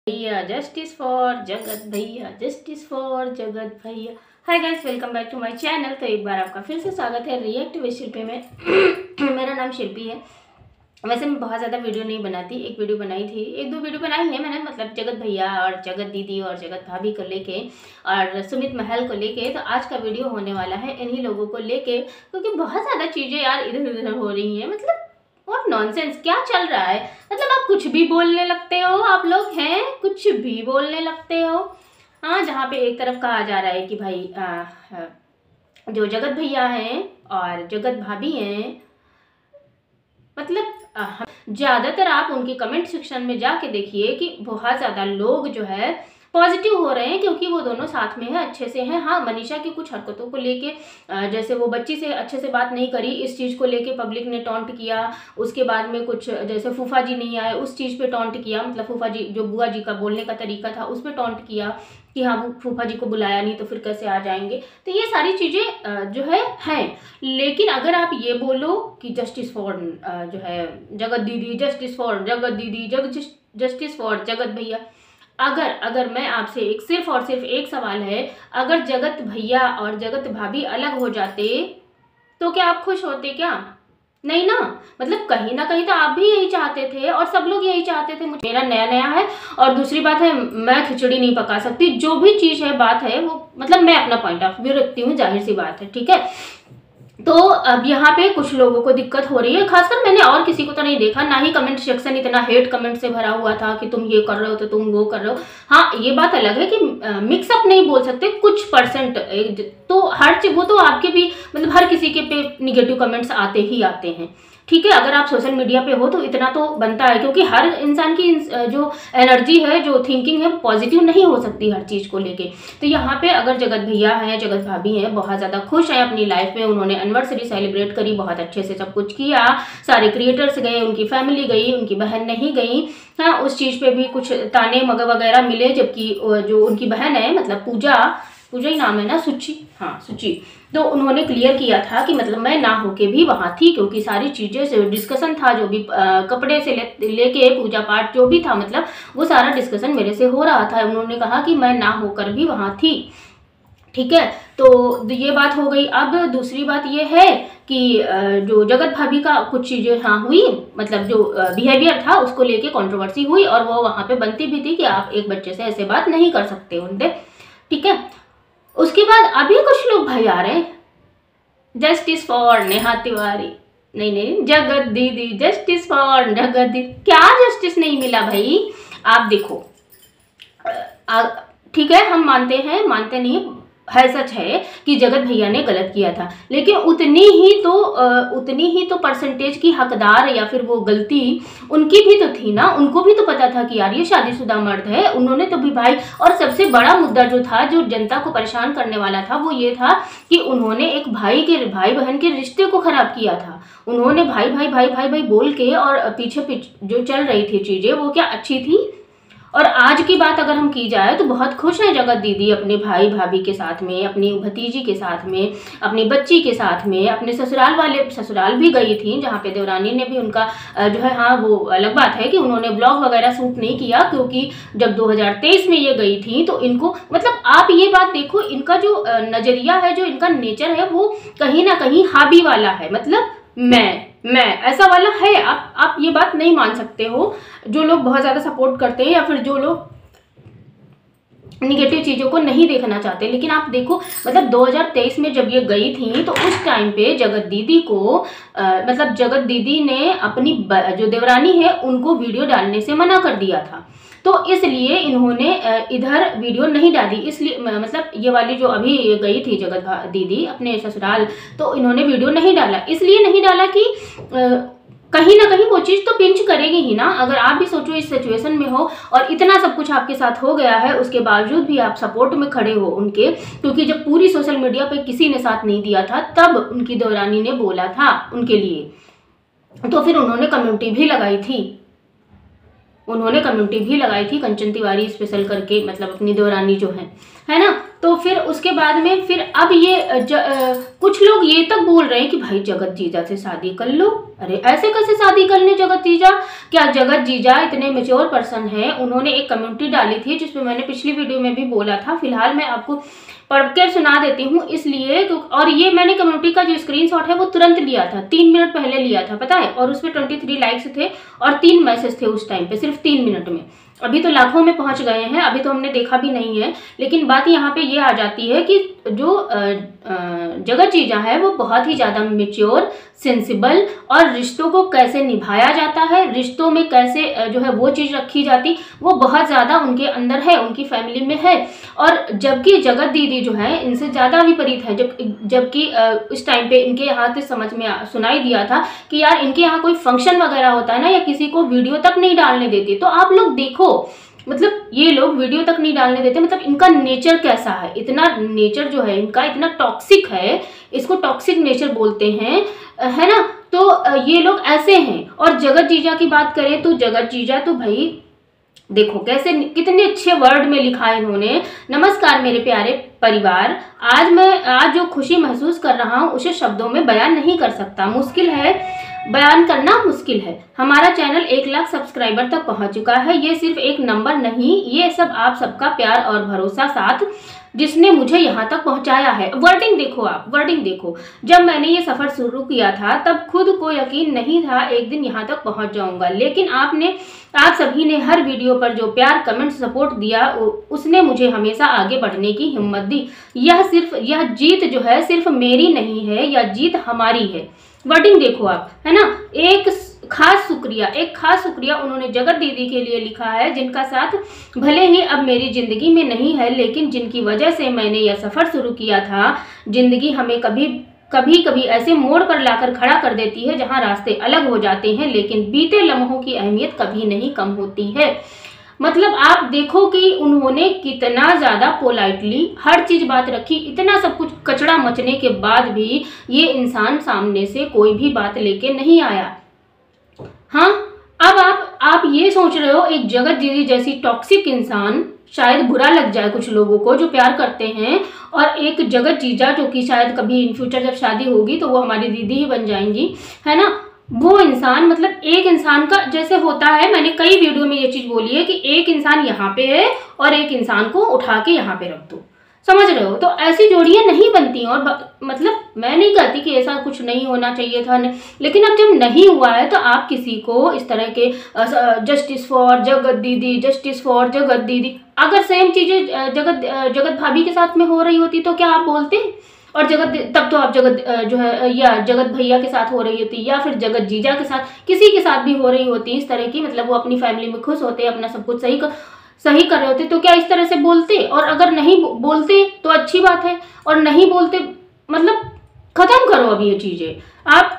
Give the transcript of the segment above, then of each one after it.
भैया justice for Jagat भैया, justice for Jagat भैया। Hi guys, welcome back to my channel. तो एक बार आपका फिर से स्वागत है रिएक्ट विद शिल्पी में। मेरा नाम शिल्पी है। वैसे मैं बहुत ज़्यादा वीडियो नहीं बनाती, एक वीडियो बनाई थी, एक दो वीडियो बनाई है मैंने, मतलब जगत भैया और जगत दीदी और जगत भाभी को लेके और सुमित महल को लेके। तो आज का वीडियो होने वाला है इन्हीं लोगों को लेके, क्योंकि बहुत ज़्यादा चीज़ें यार इधर उधर हो रही हैं। मतलब और नॉनसेंस क्या चल रहा है, मतलब आप कुछ भी बोलने लगते हो, आप लोग हैं कुछ भी बोलने लगते हो। हाँ, जहाँ पे एक तरफ कहा जा रहा है कि भाई जो जगत भैया हैं और जगत भाभी हैं, मतलब ज़्यादातर आप उनके कमेंट सेक्शन में जाके देखिए कि बहुत ज़्यादा लोग जो है पॉजिटिव हो रहे हैं, क्योंकि वो दोनों साथ में हैं, अच्छे से हैं। हाँ, मनीषा की कुछ हरकतों को लेके, जैसे वो बच्ची से अच्छे से बात नहीं करी, इस चीज़ को लेके पब्लिक ने टॉन्ट किया। उसके बाद में कुछ जैसे फूफा जी नहीं आए, उस चीज़ पे टॉन्ट किया, मतलब फूफा जी जो बुआ जी का बोलने का तरीका था उस पर टॉन्ट किया कि हाँ वो फूफा जी को बुलाया नहीं तो फिर कैसे आ जाएंगे। तो ये सारी चीज़ें जो है हैं। लेकिन अगर आप ये बोलो कि जस्टिस फॉर जो है जगत दीदी, जस्टिस फॉर जगत दीदी, जस्टिस फॉर जगत भैया, अगर मैं आपसे एक सिर्फ और सिर्फ एक सवाल है, अगर जगत भैया और जगत भाभी अलग हो जाते तो क्या आप खुश होते? क्या नहीं ना। मतलब कहीं ना कहीं तो आप भी यही चाहते थे और सब लोग यही चाहते थे। मेरा नया नया है और दूसरी बात है, मैं खिचड़ी नहीं पका सकती। जो भी चीज़ है, बात है वो, मतलब मैं अपना पॉइंट ऑफ व्यू रखती हूँ, जाहिर सी बात है, ठीक है। तो अब यहाँ पे कुछ लोगों को दिक्कत हो रही है, खासकर मैंने और किसी को तो नहीं देखा, ना ही कमेंट सेक्शन इतना हेट कमेंट से भरा हुआ था कि तुम ये कर रहे हो तो तुम वो कर रहे हो। हाँ, ये बात अलग है कि मिक्सअप नहीं बोल सकते, कुछ परसेंट तो हर चीज, वो तो आपके भी, मतलब हर किसी के पे निगेटिव कमेंट्स आते ही आते हैं, ठीक है। अगर आप सोशल मीडिया पे हो तो इतना तो बनता है, क्योंकि हर इंसान की जो एनर्जी है, जो थिंकिंग है, पॉजिटिव नहीं हो सकती हर चीज़ को लेके। तो यहाँ पे अगर जगत भैया हैं, जगत भाभी हैं, बहुत ज़्यादा खुश हैं अपनी लाइफ में, उन्होंने एनिवर्सरी सेलिब्रेट करी, बहुत अच्छे से सब कुछ किया, सारे क्रिएटर्स गए, उनकी फैमिली गई, उनकी बहन नहीं गई। हाँ, उस चीज़ पे भी कुछ ताने वगैरह मिले, जबकि जो उनकी बहन है, मतलब पूजा ही नाम है ना, सुची, हाँ सुची, तो उन्होंने क्लियर किया था कि मतलब मैं ना होके भी वहाँ थी, क्योंकि सारी चीज़ें से डिस्कशन था, जो भी कपड़े से लेके पूजा पाठ जो भी था, मतलब वो सारा डिस्कशन मेरे से हो रहा था। उन्होंने कहा कि मैं ना होकर भी वहाँ थी, ठीक है। तो ये बात हो गई। अब दूसरी बात ये है कि जो जगत भाभी का कुछ चीज़ें हाँ हुई, मतलब जो बिहेवियर था उसको लेके कंट्रोवर्सी हुई, और वो वहाँ पे बनती भी थी कि आप एक बच्चे से ऐसे बात नहीं कर सकते उनसे, ठीक है। उसके बाद अभी कुछ लोग भाई आ रहे हैं, जस्टिस फॉर नेहा तिवारी, नहीं जगत दीदी, जस्टिस फॉर जगत दीदी। क्या जस्टिस नहीं मिला भाई? आप देखो, ठीक है, हम मानते हैं, मानते नहीं है, सच है कि जगत भैया ने गलत किया था, लेकिन उतनी ही तो परसेंटेज की हकदार या फिर वो गलती उनकी भी तो थी ना। उनको भी तो पता था कि यार ये शादीशुदा मर्द है, उन्होंने तो भी भाई। और सबसे बड़ा मुद्दा जो था, जो जनता को परेशान करने वाला था, वो ये था कि उन्होंने एक भाई बहन के रिश्ते को खराब किया था। उन्होंने भाई भाई भाई भाई भाई बोल के, और पीछे जो चल रही थी चीजें, वो क्या अच्छी थी? और आज की बात अगर हम की जाए तो बहुत खुश है जगत दीदी अपने भाई भाभी के साथ में, अपनी भतीजी के साथ में, अपनी बच्ची के साथ में, अपने ससुराल भी गई थी, जहाँ पे देवरानी ने भी उनका जो है, हाँ वो अलग बात है कि उन्होंने ब्लॉग वगैरह शूट नहीं किया, क्योंकि जब 2023 में ये गई थी तो इनको, मतलब आप ये बात देखो, इनका जो नजरिया है, जो इनका नेचर है, वो कहीं ना कहीं हावी वाला है, मतलब मैं ऐसा वाला है। आप ये बात नहीं मान सकते हो, जो लोग बहुत ज़्यादा सपोर्ट करते हैं या फिर जो लोग निगेटिव चीज़ों को नहीं देखना चाहते। लेकिन आप देखो, मतलब 2023 में जब ये गई थी तो उस टाइम पे जगत दीदी को मतलब जगत दीदी ने अपनी जो देवरानी है उनको वीडियो डालने से मना कर दिया था, तो इसलिए इन्होंने इधर वीडियो नहीं डाली। इसलिए मतलब ये वाली जो अभी गई थी जगत दीदी अपने ससुराल, तो इन्होंने वीडियो नहीं डाला, इसलिए नहीं डाला कि कहीं ना कहीं वो चीज़ तो पिंच करेगी ही ना। अगर आप भी सोचो इस सिचुएशन में हो और इतना सब कुछ आपके साथ हो गया है, उसके बावजूद भी आप सपोर्ट में खड़े हो उनके, क्योंकि जब पूरी सोशल मीडिया पे किसी ने साथ नहीं दिया था, तब उनकी देवरानी ने बोला था उनके लिए, तो फिर उन्होंने कम्युनिटी भी लगाई थी, कंचन तिवारी स्पेशल करके, मतलब अपनी देवरानी जो है, है ना। तो फिर उसके बाद में फिर अब ये कुछ लोग ये तक बोल रहे हैं कि भाई जगत जीजा से शादी कर लो। अरे ऐसे कैसे शादी कर ले जगत जीजा? क्या जगत जीजा इतने मैच्योर पर्सन है? उन्होंने एक कम्युनिटी डाली थी जिसमें मैंने पिछली वीडियो में भी बोला था, फिलहाल मैं आपको पढ़कर सुना देती हूँ इसलिए। और ये मैंने कम्युनिटी का जो स्क्रीनशॉट है वो तुरंत लिया था, 3 मिनट पहले लिया था, पता है। और उसमें 23 लाइक्स थे और 3 मैसेज थे उस टाइम पे, सिर्फ 3 मिनट में। अभी तो लाखों में पहुंच गए हैं, अभी तो हमने देखा भी नहीं है। लेकिन बात यहाँ पे ये आ जाती है कि जो जगत जीजा है वो बहुत ही ज़्यादा मेच्योर, सेंसिबल, और रिश्तों को कैसे निभाया जाता है, रिश्तों में कैसे जो है वो चीज़ रखी जाती, वो बहुत ज़्यादा उनके अंदर है, उनकी फैमिली में है। और जबकि जगत दीदी जो है इनसे ज़्यादा विपरीत है। जबकि इस टाइम पे इनके यहाँ से समझ में सुनाई दिया था कि यार इनके यहाँ कोई फंक्शन वगैरह होता है ना, या किसी को वीडियो तक नहीं डालने देती। तो आप लोग देखो, मतलब ये लोग वीडियो तक नहीं डालने देते, मतलब इनका नेचर कैसा है। इतना नेचर जो है इनका इतना टॉक्सिक है, इसको टॉक्सिक नेचर बोलते हैं, है ना। तो ये लोग ऐसे हैं। और जगत जीजा की बात करें तो जगत जीजा तो भाई देखो कैसे, कितने अच्छे वर्ड में लिखा है इन्होंने। नमस्कार मेरे प्यारे परिवार, आज जो खुशी महसूस कर रहा हूँ उसे शब्दों में बयान नहीं कर सकता, मुश्किल है, बयान करना मुश्किल है। हमारा चैनल 1 लाख सब्सक्राइबर तक पहुंच चुका है। ये सिर्फ एक नंबर नहीं, ये सब आप सबका प्यार और भरोसा साथ जिसने मुझे यहाँ तक पहुँचाया है। वर्डिंग देखो आप, वर्डिंग देखो। जब मैंने ये सफ़र शुरू किया था तब खुद को यकीन नहीं था एक दिन यहाँ तक पहुँच जाऊँगा, लेकिन आप सभी ने हर वीडियो पर जो प्यार, कमेंट, सपोर्ट दिया उसने मुझे हमेशा आगे बढ़ने की हिम्मत दी। यह जीत जो है सिर्फ मेरी नहीं है, यह जीत हमारी है। वर्डिंग देखो आप, है ना। एक खास शुक्रिया उन्होंने जगत दीदी के लिए लिखा है, जिनका साथ भले ही अब मेरी जिंदगी में नहीं है, लेकिन जिनकी वजह से मैंने यह सफ़र शुरू किया था। जिंदगी हमें कभी ऐसे मोड़ पर लाकर खड़ा कर देती है जहां रास्ते अलग हो जाते हैं, लेकिन बीते लम्हों की अहमियत कभी नहीं कम होती है। मतलब आप देखो कि उन्होंने कितना ज़्यादा पोलाइटली हर चीज़ बात रखी। इतना सब कुछ कचड़ा मचने के बाद भी ये इंसान सामने से कोई भी बात लेके नहीं आया। हाँ, अब आप ये सोच रहे हो एक जगत दीदी जैसी टॉक्सिक इंसान शायद बुरा लग जाए कुछ लोगों को जो प्यार करते हैं, और एक जगत जीजा जो कि शायद कभी इन फ्यूचर जब शादी होगी तो वो हमारी दीदी ही बन जाएंगी, है ना। वो इंसान, मतलब एक इंसान का जैसे होता है, मैंने कई वीडियो में ये चीज़ बोली है कि एक इंसान यहाँ पे है और एक इंसान को उठा के यहाँ पे रख दो, समझ रहे हो। तो ऐसी जोड़ियाँ नहीं बनती। और मतलब मैं नहीं कहती कि ऐसा कुछ नहीं होना चाहिए था, लेकिन अब जब नहीं हुआ है तो आप किसी को इस तरह के जस्टिस फॉर जगत दीदी, जस्टिस फॉर जगत दीदी, अगर सेम चीज़ें जगत भाभी के साथ में हो रही होती तो क्या आप बोलते? और तब तो आप जगत जो है या जगत भैया के साथ हो रही होती, या फिर जगत जीजा के साथ, किसी के साथ भी हो रही होती इस तरह की, मतलब वो अपनी फैमिली में खुश होते, अपना सब कुछ सही कर रहे होते, तो क्या इस तरह से बोलते? और अगर नहीं बोलते तो अच्छी बात है, और नहीं बोलते मतलब खत्म करो अब ये चीज़ें। आप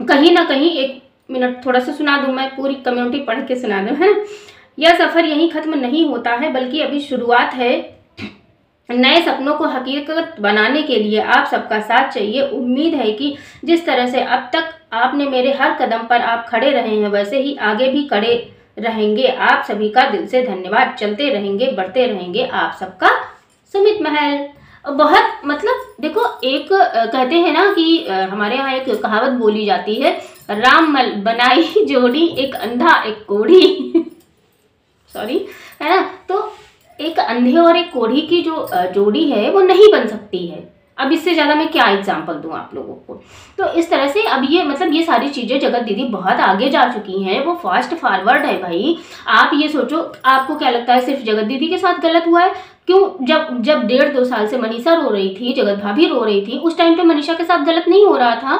कहीं ना कहीं, 1 मिनट थोड़ा सा सुना दूं, मैं पूरी कम्युनिटी पढ़ के सुना दूं, है ना। यह सफ़र यहीं ख़त्म नहीं होता है, बल्कि अभी शुरुआत है। नए सपनों को हकीकत बनाने के लिए आप सबका साथ चाहिए। उम्मीद है कि जिस तरह से अब तक आपने मेरे हर कदम पर आप खड़े रहे हैं, वैसे ही आगे भी खड़े रहेंगे। आप सभी का दिल से धन्यवाद। चलते रहेंगे, बढ़ते रहेंगे, आप सबका सुमित महल। बहुत मतलब देखो, एक कहते हैं ना कि हमारे यहाँ एक कहावत बोली जाती है, राम बनाई जोड़ी, एक अंधा एक कोढ़ी सॉरी, है ना। तो एक अंधे और एक कोढ़ी की जो जोड़ी है वो नहीं बन सकती है। अब इससे ज़्यादा मैं क्या एग्जाम्पल दूँ आप लोगों को। तो इस तरह से अब ये मतलब ये सारी चीज़ें जगत दीदी बहुत आगे जा चुकी हैं, वो फास्ट फॉरवर्ड है भाई। आप ये सोचो, आपको क्या लगता है सिर्फ जगत दीदी के साथ गलत हुआ है? क्यों, जब 1.5-2 साल से मनीषा रो रही थी, जगत भाभी रो रही थी, उस टाइम पे मनीषा के साथ गलत नहीं हो रहा था।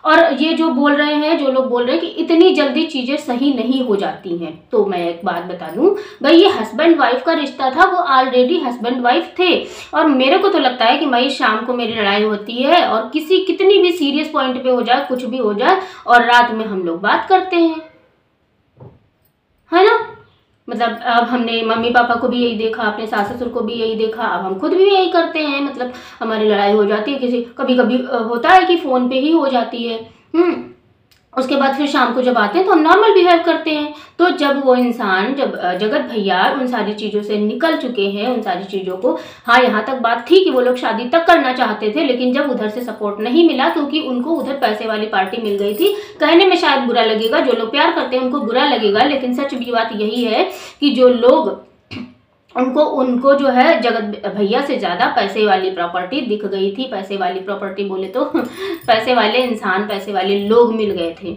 और ये जो बोल रहे हैं, जो लोग बोल रहे हैं कि इतनी जल्दी चीज़ें सही नहीं हो जाती हैं, तो मैं एक बात बता दूं भाई, ये हस्बैंड वाइफ का रिश्ता था, वो ऑलरेडी हस्बैंड वाइफ थे। और मेरे को तो लगता है कि भाई शाम को मेरी लड़ाई होती है और कितनी भी सीरियस पॉइंट पे हो जाए, कुछ भी हो जाए, और रात में हम लोग बात करते हैं, है ना। मतलब अब हमने मम्मी पापा को भी यही देखा, अपने सास ससुर को भी यही देखा, अब हम खुद भी यही करते हैं। मतलब हमारी लड़ाई हो जाती है, कभी कभी होता है कि फ़ोन पे ही हो जाती है। उसके बाद फिर शाम को जब आते हैं तो हम नॉर्मल बिहेव करते हैं। तो जब वो इंसान, जब जगत भैया उन सारी चीज़ों से निकल चुके हैं, उन सारी चीज़ों को, हाँ यहाँ तक बात थी कि वो लोग शादी तक करना चाहते थे, लेकिन जब उधर से सपोर्ट नहीं मिला क्योंकि उनको उधर पैसे वाली पार्टी मिल गई थी। कहने में शायद बुरा लगेगा, जो लोग प्यार करते हैं उनको बुरा लगेगा, लेकिन सच भी बात यही है कि जो लोग उनको जो है जगत भैया से ज़्यादा पैसे वाली प्रॉपर्टी दिख गई थी। पैसे वाली प्रॉपर्टी बोले तो पैसे वाले इंसान, पैसे वाले लोग मिल गए थे,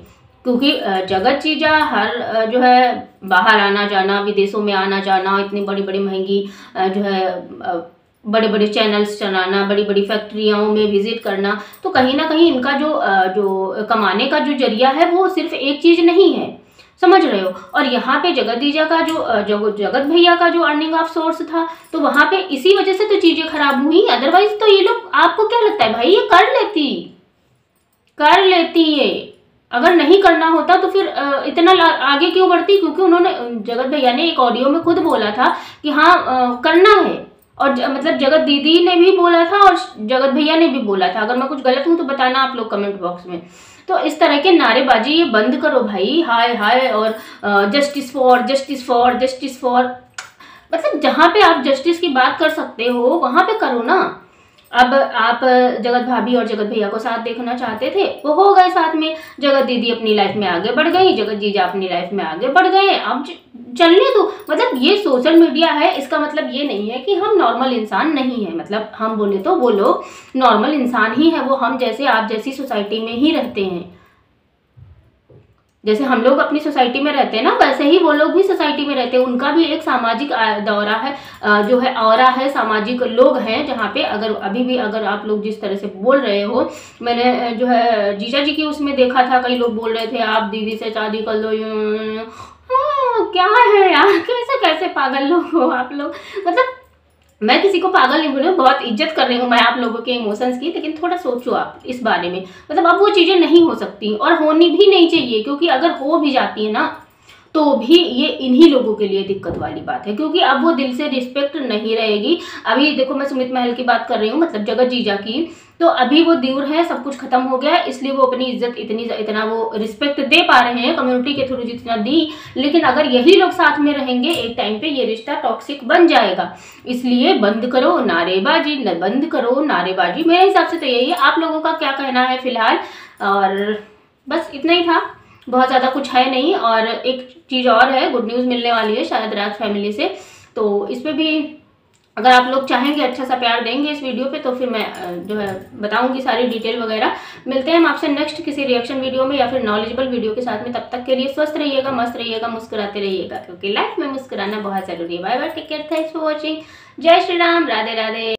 क्योंकि जगत जीजा हर जो है बाहर आना जाना, विदेशों में आना जाना, इतनी बड़ी बड़ी महंगी जो है बड़े बड़े चैनल्स चलाना, बड़ी बड़ी फैक्ट्रियों में विजिट करना, तो कहीं ना कहीं इनका जो कमाने का जो जरिया है वो सिर्फ एक चीज़ नहीं है, समझ रहे हो। और यहाँ पे जगत जीजा का जगत भैया का जो अर्निंग ऑफ सोर्स था, तो वहाँ पे इसी वजह से तो चीज़ें खराब हुई। अदरवाइज तो ये लोग, आपको क्या लगता है भाई ये कर लेती ये, अगर नहीं करना होता तो फिर इतना आगे क्यों बढ़ती? क्योंकि उन्होंने, जगत भैया ने एक ऑडियो में खुद बोला था कि हाँ करना है, और मतलब जगत दीदी ने भी बोला था और जगत भैया ने भी बोला था। अगर मैं कुछ गलत हूँ तो बताना आप लोग कमेंट बॉक्स में। तो इस तरह के नारेबाजी ये बंद करो भाई, हाय हाय, और justice for justice for justice for, मतलब जहाँ पे आप जस्टिस की बात कर सकते हो वहाँ पे करो ना। अब आप जगत भाभी और जगत भैया को साथ देखना चाहते थे, वो हो गए साथ में, जगत दीदी अपनी लाइफ में आगे बढ़ गई, जगत जीजा अपनी लाइफ में आगे बढ़ गए, अब चलने दो। मतलब ये सोशल मीडिया है, इसका मतलब ये नहीं है कि हम नॉर्मल इंसान नहीं है, मतलब हम बोले तो वो लोग नॉर्मल इंसान ही है, वो हम जैसे आप जैसी सोसाइटी में ही रहते हैं। जैसे हम लोग अपनी सोसाइटी में रहते हैं ना, वैसे ही वो लोग भी सोसाइटी में रहते हैं। उनका भी एक सामाजिक दौरा है, जो है ऑरा है, सामाजिक लोग हैं, जहाँ पे अगर अभी भी अगर आप लोग जिस तरह से बोल रहे हो, मैंने जो है जीजा जी की उसमें देखा था, कई लोग बोल रहे थे आप दीदी से शादी कर लो। क्या है यार, कैसे कैसे पागल लोग हो आप लोग। मतलब मैं किसी को पागल नहीं बोल रही हूँ, बहुत इज्जत कर रही हूँ मैं आप लोगों के इमोशंस की, लेकिन थोड़ा सोचो आप इस बारे में। मतलब अब वो चीज़ें नहीं हो सकती और होनी भी नहीं चाहिए, क्योंकि अगर हो भी जाती है ना तो भी ये इन्हीं लोगों के लिए दिक्कत वाली बात है, क्योंकि अब वो दिल से रिस्पेक्ट नहीं रहेगी। अभी देखो मैं सुमित महल की बात कर रही हूँ, मतलब जगत जीजा की, तो अभी वो दूर है, सब कुछ खत्म हो गया है, इसलिए वो अपनी इज्जत इतना वो रिस्पेक्ट दे पा रहे हैं कम्युनिटी के थ्रू जितना दी। लेकिन अगर यही लोग साथ में रहेंगे, एक टाइम पे ये रिश्ता टॉक्सिक बन जाएगा। इसलिए बंद करो नारेबाजी, बंद करो नारेबाजी, मेरे हिसाब से तो यही है। आप लोगों का क्या कहना है फिलहाल? और बस इतना ही था, बहुत ज़्यादा कुछ है नहीं। और एक चीज़ और है, गुड न्यूज़ मिलने वाली है शायद राज फैमिली से, तो इस पर भी अगर आप लोग चाहेंगे अच्छा सा प्यार देंगे इस वीडियो पे, तो फिर मैं जो है बताऊंगी सारी डिटेल वगैरह। मिलते हैं हम आपसे नेक्स्ट किसी रिएक्शन वीडियो में या फिर नॉलेजेबल वीडियो के साथ में। तब तक के लिए स्वस्थ रहिएगा, मस्त रहिएगा, मुस्कुराते रहिएगा, क्योंकि लाइफ में मुस्कुराना बहुत ज़रूरी है। Bye bye, take care, thanks for watching, जय श्री राम, राधे राधे।